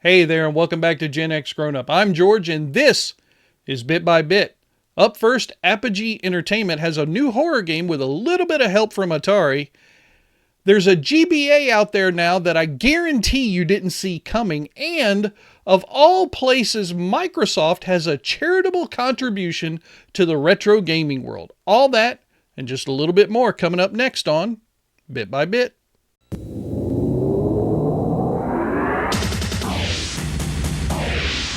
Hey there, and welcome back to GenXGrownUp. I'm George, and this is Bit by Bit. Up first, Apogee Entertainment has a new horror game with a little bit of help from Atari. There's a GBA out there now that I guarantee you didn't see coming, and of all places, Microsoft has a charitable contribution to the retro gaming world. All that and just a little bit more coming up next on Bit by Bit.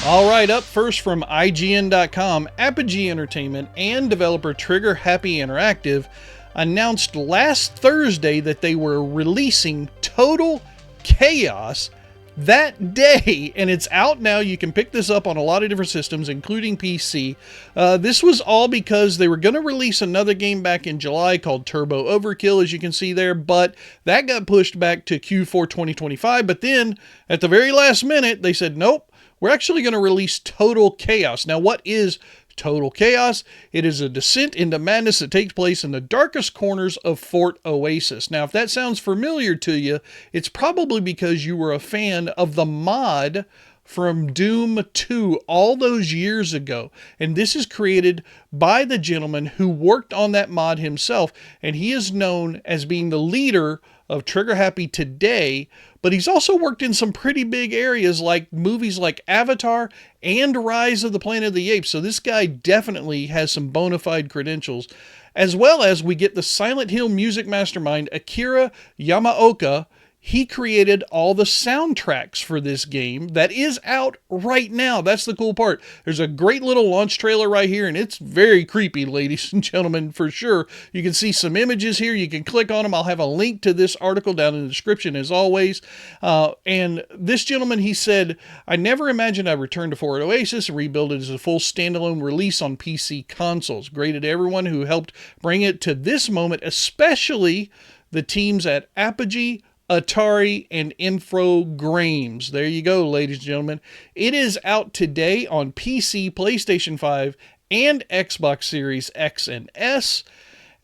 All right, up first from IGN.com, Apogee Entertainment and developer Trigger Happy Interactive announced last Thursday that they were releasing Total Chaos that day, and it's out now. You can pick this up on a lot of different systems, including PC. This was all because they were going to release another game back in July called Turbo Overkill, as you can see there, but that got pushed back to Q4 2025. But then, at the very last minute, they said, nope, we're actually going to release Total Chaos. Now, what is Total Chaos? It is a descent into madness that takes place in the darkest corners of Fort Oasis. Now, if that sounds familiar to you, it's probably because you were a fan of the mod from Doom 2 all those years ago. And this is created by the gentleman who worked on that mod himself, and he is known as being the leader of Trigger Happy today, but he's also worked in some pretty big areas like movies like Avatar and Rise of the Planet of the Apes. So this guy definitely has some bona fide credentials, as well as we get the Silent Hill music mastermind Akira Yamaoka. He created all the soundtracks for this game that is out right now. That's the cool part. There's a great little launch trailer right here, and it's very creepy, ladies and gentlemen, for sure. You can see some images here. You can click on them. I'll have a link to this article down in the description, as always. And this gentleman, he said, I never imagined I'd return to Fort Oasis and rebuild it as a full standalone release on PC consoles. Great to everyone who helped bring it to this moment, especially the teams at Apogee, Atari, and Infogrames. There you go, ladies and gentlemen. It is out today on PC, PlayStation 5, and Xbox Series X and S.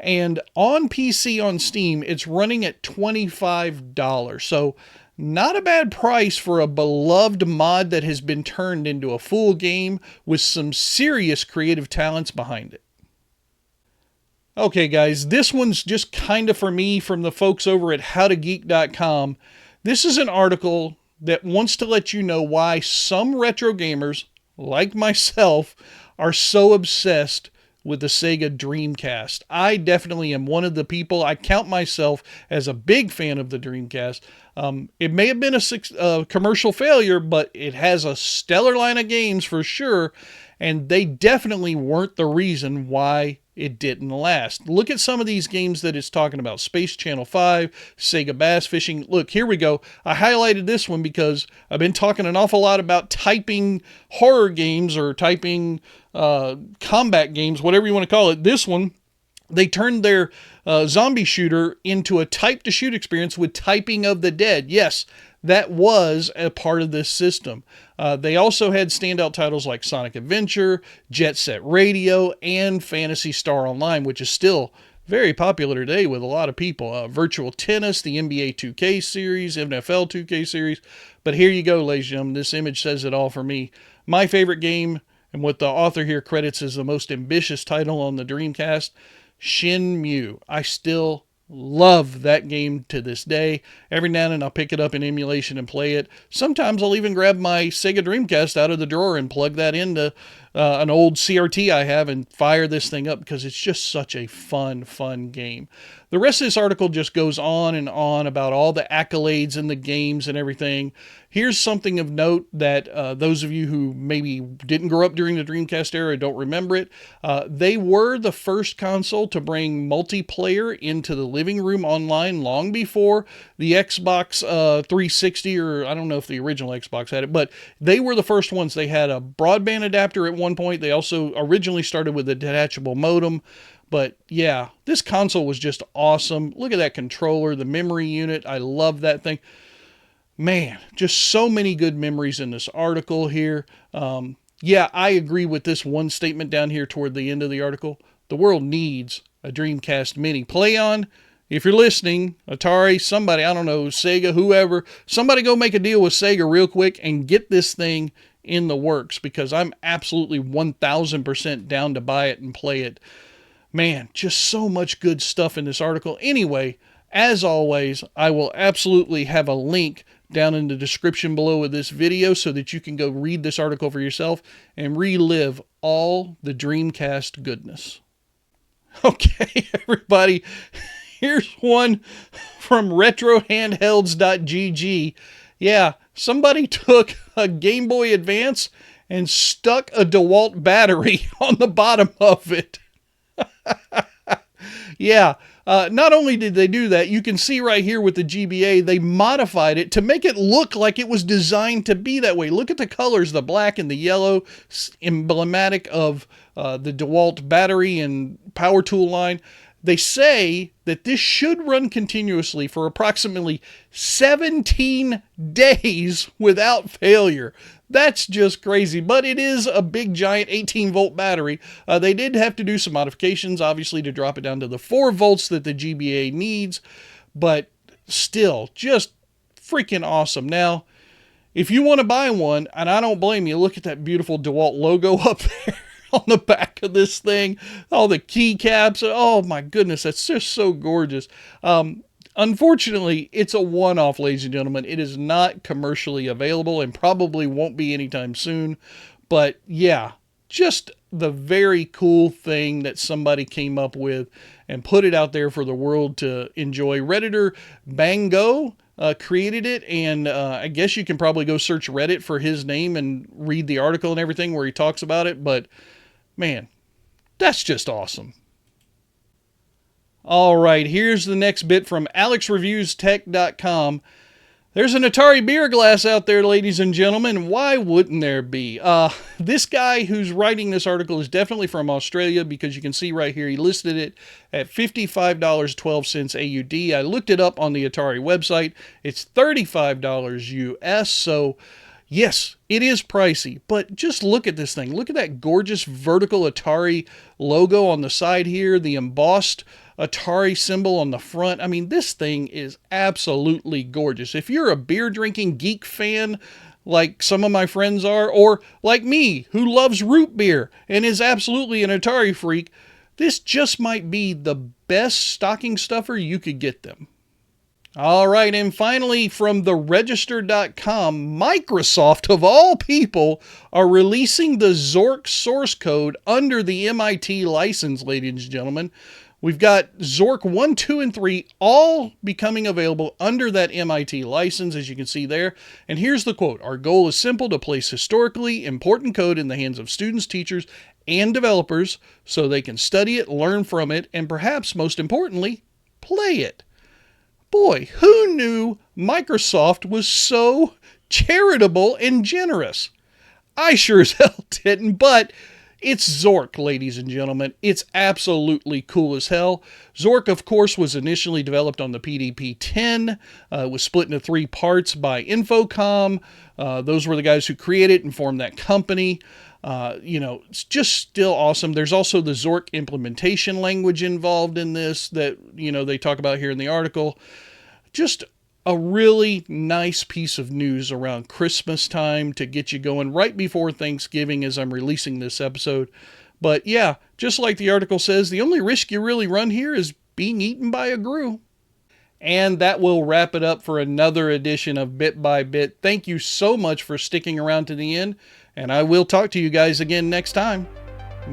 And on PC on Steam, it's running at $25. So not a bad price for a beloved mod that has been turned into a full game with some serious creative talents behind it. Okay, guys, this one's just kind of for me from the folks over at howtogeek.com. This is an article that wants to let you know why some retro gamers, like myself, are so obsessed with the Sega Dreamcast. I definitely am one of the people. I count myself as a big fan of the Dreamcast. It may have been a commercial failure, but it has a stellar line of games for sure, and they definitely weren't the reason why it didn't last. Look at some of these games that it's talking about. Space Channel 5, Sega Bass Fishing. Look, here we go. I highlighted this one because I've been talking an awful lot about typing horror games or typing combat games, whatever you want to call it. This one, they turned their zombie shooter into a type-to-shoot experience with Typing of the Dead. Yes, that was a part of this system. They also had standout titles like Sonic Adventure, Jet Set Radio, and Phantasy Star Online, which is still very popular today with a lot of people. Virtual Tennis, the NBA 2K series, NFL 2K series. But here you go, ladies and gentlemen. This image says it all for me. My favorite game, and what the author here credits as the most ambitious title on the Dreamcast, Shenmue. I still love that game to this day. Every now and then I'll pick it up in emulation and play it. Sometimes I'll even grab my Sega Dreamcast out of the drawer and plug that into an old CRT I have and fire this thing up because it's just such a fun game. The rest of this article just goes on and on about all the accolades in the games and everything. Here's something of note that those of you who maybe didn't grow up during the Dreamcast era don't remember it. They were the first console to bring multiplayer into the living room online long before the Xbox 360, or I don't know if the original Xbox had it, but they were the first ones. They had a broadband adapter at one point. They also originally started with a detachable modem. But yeah, this console was just awesome. Look at that controller, the memory unit. I love that thing. Man, just so many good memories in this article here. Yeah, I agree with this one statement down here toward the end of the article. The world needs a Dreamcast Mini. Play on, if you're listening, Atari, somebody, I don't know, Sega, whoever, somebody go make a deal with Sega real quick and get this thing in the works, because I'm absolutely 1000% down to buy it and play it. Man, just so much good stuff in this article. Anyway, as always, I will absolutely have a link down in the description below of this video so that you can go read this article for yourself and relive all the Dreamcast goodness. Okay, everybody, here's one from retrohandhelds.gg. Yeah, somebody took a Game Boy Advance and stuck a DeWalt battery on the bottom of it. Yeah, not only did they do that, you can see right here with the GBA, they modified it to make it look like it was designed to be that way. Look at the colors, the black and the yellow, emblematic of the DeWalt battery and power tool line. They say that this should run continuously for approximately 17 days without failure. That's just crazy, but it is a big giant 18-volt battery. They did have to do some modifications, obviously, to drop it down to the 4 volts that the GBA needs, but still, just freaking awesome. Now, if you want to buy one, and I don't blame you, look at that beautiful DeWalt logo up there on the back of this thing, all the keycaps. Oh my goodness, that's just so gorgeous. Unfortunately, it's a one-off, ladies and gentlemen. It is not commercially available and probably won't be anytime soon. But yeah, just the very cool thing that somebody came up with and put it out there for the world to enjoy. Redditor Bango created it, and I guess you can probably go search Reddit for his name and read the article and everything where he talks about it. But man, that's just awesome. All right, here's the next bit from AlexReviewsTech.com. There's an Atari beer glass out there, ladies and gentlemen. Why wouldn't there be? This guy who's writing this article is definitely from Australia, because you can see right here he listed it at $55.12 AUD. I looked it up on the Atari website. It's $35 US, so yes, it is pricey, but just look at this thing. Look at that gorgeous vertical Atari logo on the side here, the embossed Atari symbol on the front. I mean, this thing is absolutely gorgeous. If you're a beer drinking geek fan, like some of my friends are, or like me, who loves root beer and is absolutely an Atari freak, this just might be the best stocking stuffer you could get them. All right, and finally, from theregister.com, Microsoft, of all people, are releasing the Zork source code under the MIT license, ladies and gentlemen. We've got Zork 1, 2, and 3 all becoming available under that MIT license, as you can see there. And here's the quote. Our goal is simple: to place historically important code in the hands of students, teachers, and developers so they can study it, learn from it, and perhaps most importantly, play it. Boy, who knew Microsoft was so charitable and generous? I sure as hell didn't, but it's Zork, ladies and gentlemen. It's absolutely cool as hell. Zork, of course, was initially developed on the PDP-10. It was split into 3 parts by Infocom. Those were the guys who created it and formed that company. It's just still awesome. There's also the Zork implementation language involved in this that, they talk about here in the article. Just a really nice piece of news around Christmas time to get you going right before Thanksgiving as I'm releasing this episode. But yeah, just like the article says, the only risk you really run here is being eaten by a grue. And that will wrap it up for another edition of Bit by Bit. Thank you so much for sticking around to the end, and I will talk to you guys again next time.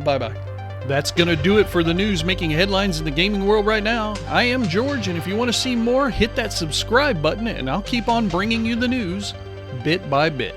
Bye-bye. That's going to do it for the news making headlines in the gaming world right now. I am George, and if you want to see more, hit that subscribe button, and I'll keep on bringing you the news bit by bit.